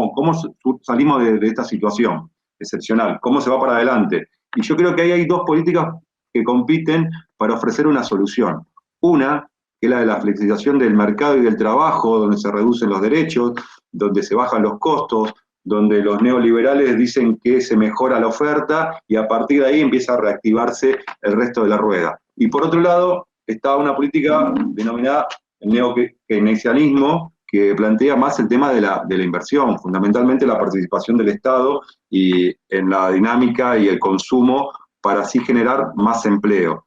cómo salimos de esta situación excepcional, cómo se va para adelante. Y yo creo que ahí hay dos políticas que compiten para ofrecer una solución. Una, que es la de la flexibilización del mercado y del trabajo, donde se reducen los derechos, donde se bajan los costos, donde los neoliberales dicen que se mejora la oferta y a partir de ahí empieza a reactivarse el resto de la rueda. Y por otro lado, está una política denominada neokeynesianismo, que plantea más el tema de la inversión, fundamentalmente la participación del Estado y en la dinámica y el consumo para así generar más empleo.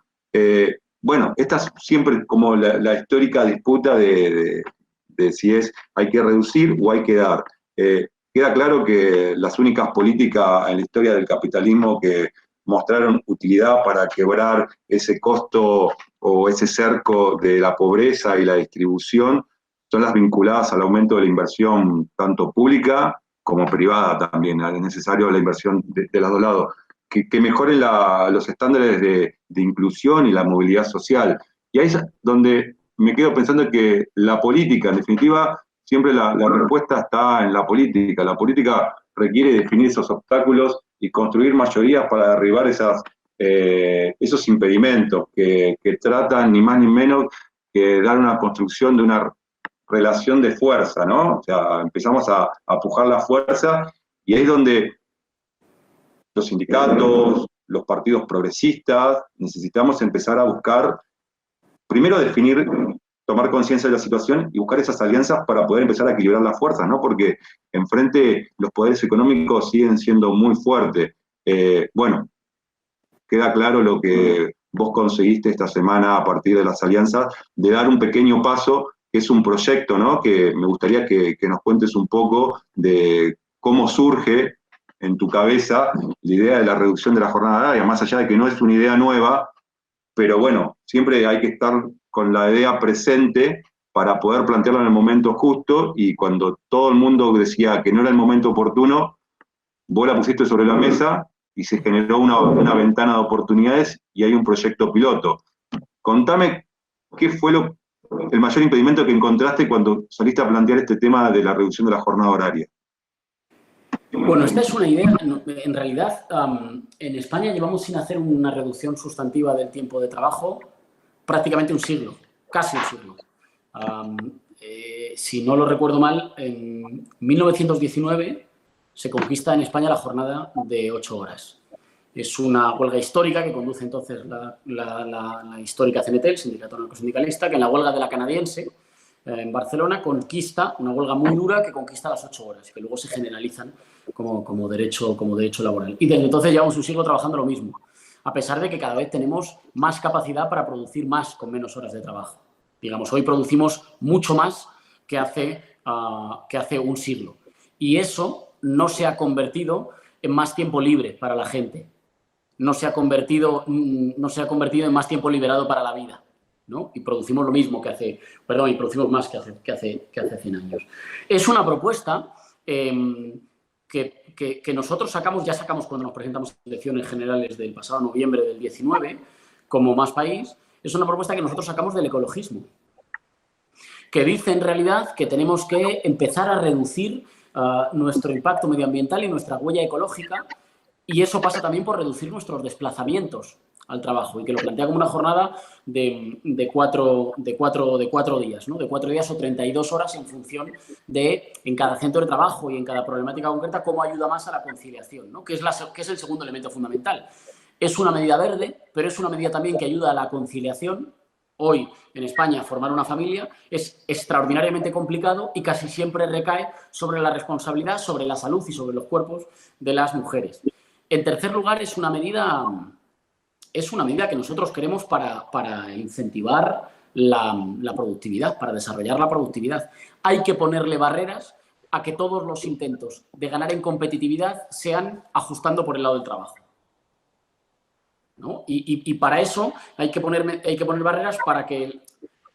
Bueno, esta es siempre como la histórica disputa de si hay que reducir o hay que dar. Queda claro que las únicas políticas en la historia del capitalismo que mostraron utilidad para quebrar ese costo o ese cerco de la pobreza y la distribución son las vinculadas al aumento de la inversión tanto pública como privada también. Es necesario la inversión de los dos lados. Que mejoren los estándares de inclusión y la movilidad social. Y ahí es donde me quedo pensando que la política, en definitiva, siempre la respuesta está en la política. La política requiere definir esos obstáculos y construir mayorías para derribar esos impedimentos que tratan ni más ni menos que dar una construcción de una relación de fuerza, ¿no? O sea, empezamos a pujar la fuerza y ahí es donde los sindicatos, los partidos progresistas, necesitamos empezar a buscar, primero definir, tomar conciencia de la situación y buscar esas alianzas para poder empezar a equilibrar las fuerzas, ¿no? Porque enfrente los poderes económicos siguen siendo muy fuertes. Bueno, queda claro lo que vos conseguiste esta semana a partir de las alianzas, de dar un pequeño paso, que es un proyecto, ¿no? Que me gustaría que nos cuentes un poco de cómo surge en tu cabeza la idea de la reducción de la jornada horaria, más allá de que no es una idea nueva, pero bueno, siempre hay que estar con la idea presente para poder plantearla en el momento justo, y cuando todo el mundo decía que no era el momento oportuno, vos la pusiste sobre la mesa y se generó una ventana de oportunidades y hay un proyecto piloto. Contame qué fue el mayor impedimento que encontraste cuando saliste a plantear este tema de la reducción de la jornada horaria. Bueno, esta es una idea, en realidad, en España llevamos sin hacer una reducción sustantiva del tiempo de trabajo prácticamente un siglo, casi un siglo. Si no lo recuerdo mal, en 1919 se conquista en España la jornada de 8 horas. Es una huelga histórica que conduce entonces la histórica CNT, el Sindicato Anarcosindicalista, que en la huelga de la canadiense, en Barcelona, conquista una huelga muy dura que conquista las 8 horas, que luego se generalizan como derecho laboral. Y desde entonces llevamos un siglo trabajando lo mismo, a pesar de que cada vez tenemos más capacidad para producir más con menos horas de trabajo. Digamos, hoy producimos mucho más que hace un siglo. Y eso no se ha convertido en más tiempo libre para la gente. No se ha convertido en más tiempo liberado para la vida, ¿no? Y producimos lo mismo y producimos más que hace 100 años. Es una propuesta que nosotros ya sacamos cuando nos presentamos en elecciones generales del pasado noviembre del 19, como Más País. Es una propuesta que nosotros sacamos del ecologismo, que dice en realidad que tenemos que empezar a reducir nuestro impacto medioambiental y nuestra huella ecológica, y eso pasa también por reducir nuestros desplazamientos al trabajo, y que lo plantea como una jornada de cuatro días, ¿no? De 4 días o 32 horas en función de, en cada centro de trabajo y en cada problemática concreta, cómo ayuda más a la conciliación, ¿no? Que es el segundo elemento fundamental. Es una medida verde, pero es una medida también que ayuda a la conciliación. Hoy, en España, formar una familia es extraordinariamente complicado y casi siempre recae sobre la responsabilidad, sobre la salud y sobre los cuerpos de las mujeres. En tercer lugar, es una medida que nosotros queremos para incentivar la productividad, para desarrollar la productividad. Hay que ponerle barreras a que todos los intentos de ganar en competitividad sean ajustando por el lado del trabajo, ¿no? Y para eso hay que poner barreras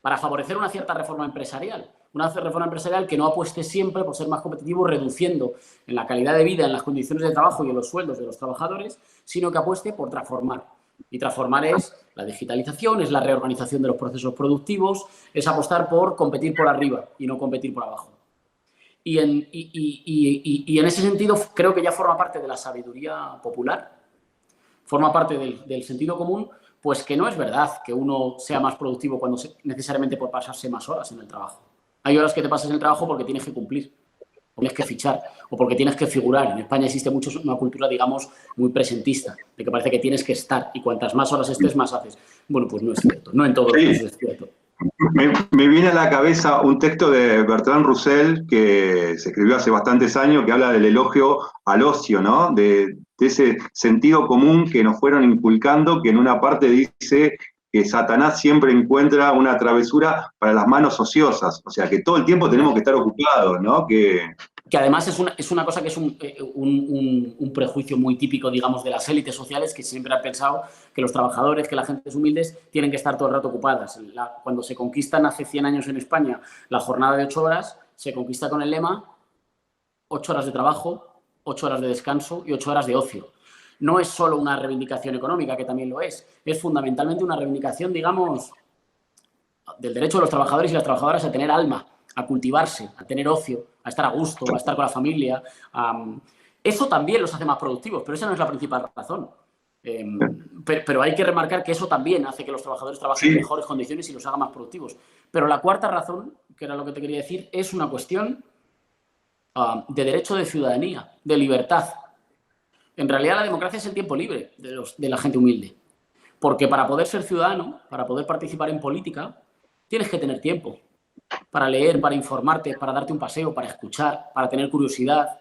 para favorecer una cierta reforma empresarial. Una reforma empresarial que no apueste siempre por ser más competitivo, reduciendo en la calidad de vida, en las condiciones de trabajo y en los sueldos de los trabajadores, sino que apueste por transformar. Y transformar es la digitalización, es la reorganización de los procesos productivos, es apostar por competir por arriba y no competir por abajo. Y en ese sentido creo que ya forma parte de la sabiduría popular, forma parte del sentido común, pues que no es verdad que uno sea más productivo necesariamente por pasarse más horas en el trabajo. Hay horas que te pasas en el trabajo porque tienes que cumplir, o tienes que fichar, o porque tienes que figurar. En España existe mucho una cultura, digamos, muy presentista, de que parece que tienes que estar y cuantas más horas estés, más haces. Bueno, pues no es cierto, no en todos los casos es cierto. Me viene a la cabeza un texto de Bertrand Russell que se escribió hace bastantes años que habla del elogio al ocio, ¿no? De ese sentido común que nos fueron inculcando, que en una parte dice que Satanás siempre encuentra una travesura para las manos ociosas, o sea que todo el tiempo tenemos que estar ocupados, ¿no? Que además es una cosa que es un prejuicio muy típico, digamos, de las élites sociales, que siempre han pensado que los trabajadores, que las gentes humildes, tienen que estar todo el rato ocupadas. Cuando se conquistan hace 100 años en España la jornada de 8 horas, se conquista con el lema 8 horas de trabajo, 8 horas de descanso y 8 horas de ocio. No es solo una reivindicación económica, que también lo es fundamentalmente una reivindicación, digamos, del derecho de los trabajadores y las trabajadoras a tener alma, a cultivarse, a tener ocio, a estar a gusto, a estar con la familia. Eso también los hace más productivos, pero esa no es la principal razón. Pero hay que remarcar que eso también hace que los trabajadores trabajen en mejores condiciones y los haga más productivos. Pero la cuarta razón, que era lo que te quería decir, es una cuestión de derecho de ciudadanía, de libertad. En realidad la democracia es el tiempo libre de la gente humilde. Porque para poder ser ciudadano, para poder participar en política, tienes que tener tiempo para leer, para informarte, para darte un paseo, para escuchar, para tener curiosidad.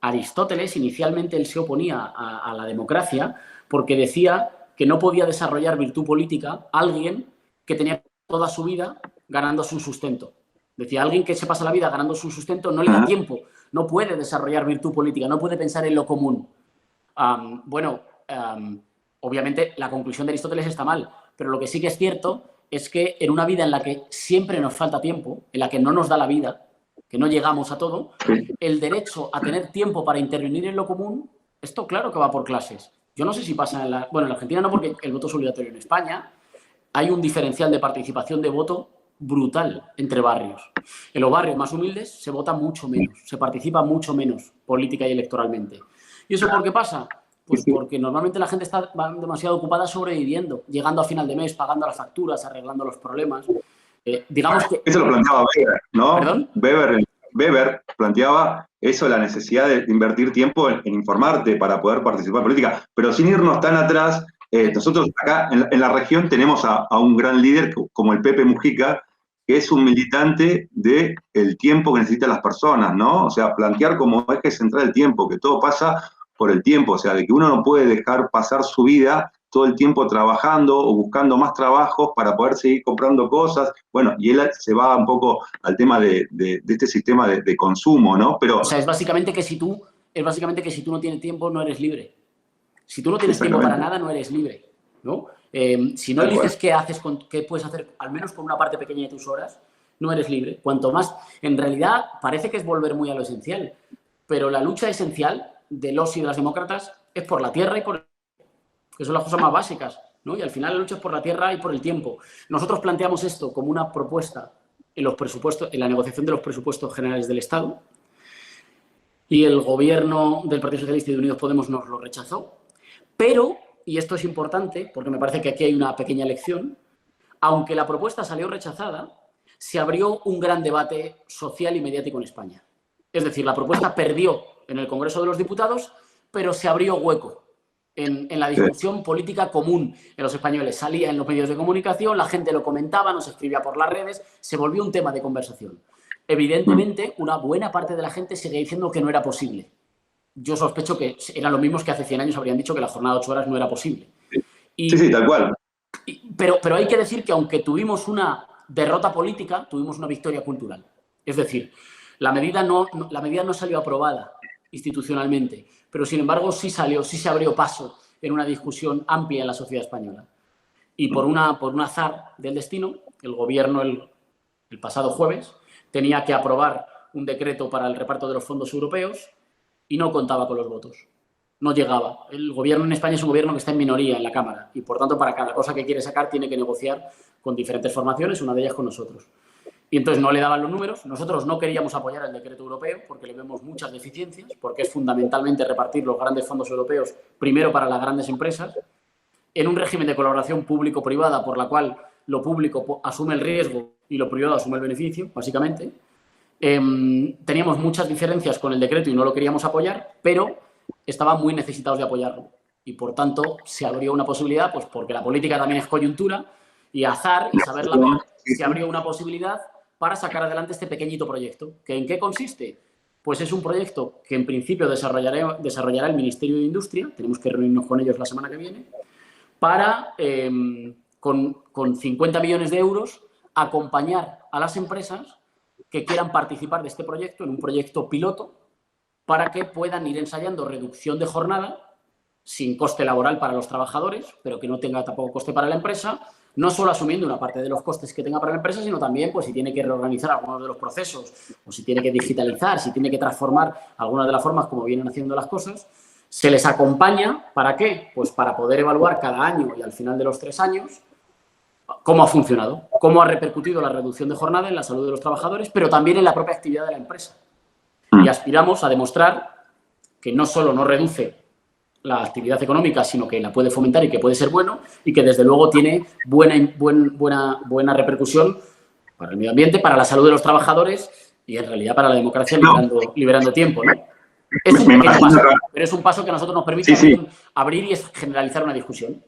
Aristóteles, inicialmente, él se oponía a la democracia porque decía que no podía desarrollar virtud política alguien que tenía toda su vida ganándose un sustento. Decía, alguien que se pasa la vida ganándose un sustento no le da tiempo, no puede desarrollar virtud política, no puede pensar en lo común. Obviamente, la conclusión de Aristóteles está mal, pero lo que sí que es cierto es que en una vida en la que siempre nos falta tiempo, en la que no nos da la vida, que no llegamos a todo, el derecho a tener tiempo para intervenir en lo común, esto claro que va por clases. Yo no sé si pasa en la Argentina no, porque el voto es obligatorio. En España hay un diferencial de participación de voto brutal entre barrios. En los barrios más humildes se vota mucho menos, se participa mucho menos política y electoralmente. ¿Y eso por qué pasa? Pues porque normalmente la gente está demasiado ocupada sobreviviendo, llegando a final de mes, pagando las facturas, arreglando los problemas. Digamos que... Eso lo planteaba Weber, ¿no? ¿Perdón? Weber planteaba eso, la necesidad de invertir tiempo en informarte para poder participar en política, pero sin irnos tan atrás, nosotros acá en la región tenemos a un gran líder como el Pepe Mujica, que es un militante del tiempo que necesitan las personas, ¿no? O sea, plantear como eje central el tiempo, que todo pasa por el tiempo, o sea, de que uno no puede dejar pasar su vida todo el tiempo trabajando o buscando más trabajos para poder seguir comprando cosas. Bueno, y él se va un poco al tema de este sistema de consumo, ¿no? Pero, o sea, es básicamente que si tú no tienes tiempo, no eres libre. Si tú no tienes tiempo para nada, no eres libre, ¿no? Si no eliges qué puedes hacer, al menos con una parte pequeña de tus horas, no eres libre. Cuanto más, en realidad, parece que es volver muy a lo esencial, pero la lucha esencial de los y de las demócratas es por la tierra y por el que son las cosas más básicas, ¿no? Y al final la lucha es por la tierra y por el tiempo. Nosotros planteamos esto como una propuesta en los presupuestos, en la negociación de los presupuestos generales del Estado, y el gobierno del Partido Socialista y de Unidos Podemos nos lo rechazó, pero, y esto es importante porque me parece que aquí hay una pequeña lección, aunque la propuesta salió rechazada, se abrió un gran debate social y mediático en España. Es decir, la propuesta perdió en el Congreso de los Diputados, pero se abrió hueco en la discusión política común en los españoles. Salía en los medios de comunicación, la gente lo comentaba, nos escribía por las redes, se volvió un tema de conversación. Evidentemente, una buena parte de la gente sigue diciendo que no era posible. Yo sospecho que eran los mismos que hace 100 años habrían dicho que la jornada de 8 horas no era posible. Sí, tal cual. Pero hay que decir que aunque tuvimos una derrota política, tuvimos una victoria cultural. Es decir, la medida no salió aprobada institucionalmente, pero sin embargo sí se abrió paso en una discusión amplia en la sociedad española. Y por un azar del destino, el gobierno el pasado jueves tenía que aprobar un decreto para el reparto de los fondos europeos y no contaba con los votos. No llegaba. El gobierno en España es un gobierno que está en minoría en la Cámara y, por tanto, para cada cosa que quiere sacar tiene que negociar con diferentes formaciones, una de ellas con nosotros. y entonces no le daban los números. Nosotros no queríamos apoyar el decreto europeo porque le vemos muchas deficiencias, porque es fundamentalmente repartir los grandes fondos europeos primero para las grandes empresas, en un régimen de colaboración público-privada por la cual lo público asume el riesgo y lo privado asume el beneficio, básicamente. Teníamos muchas diferencias con el decreto y no lo queríamos apoyar, pero estaban muy necesitados de apoyarlo. Y, por tanto, se abrió una posibilidad, pues porque la política también es coyuntura y azar y saberla ver, se abrió una posibilidad para sacar adelante este pequeñito proyecto. ¿Que ¿En qué consiste? Pues es un proyecto que en principio desarrollará el Ministerio de Industria, tenemos que reunirnos con ellos la semana que viene, para, con 50 millones de euros, acompañar a las empresas que quieran participar de este proyecto, en un proyecto piloto, para que puedan ir ensayando reducción de jornada sin coste laboral para los trabajadores, pero que no tenga tampoco coste para la empresa, no solo asumiendo una parte de los costes que tenga para la empresa, sino también pues, si tiene que reorganizar algunos de los procesos, o si tiene que digitalizar, si tiene que transformar algunas de las formas como vienen haciendo las cosas. Se les acompaña, ¿para qué? Pues para poder evaluar cada año y al final de los 3 años cómo ha funcionado, cómo ha repercutido la reducción de jornada en la salud de los trabajadores, pero también en la propia actividad de la empresa. Y aspiramos a demostrar que no solo no reduce la actividad económica, sino que la puede fomentar y que puede ser bueno y que, desde luego, tiene buena repercusión para el medio ambiente, para la salud de los trabajadores y, en realidad, para la democracia, liberando tiempo, ¿no? Es un pequeño paso, pero es un paso que a nosotros nos permite abrir y generalizar una discusión.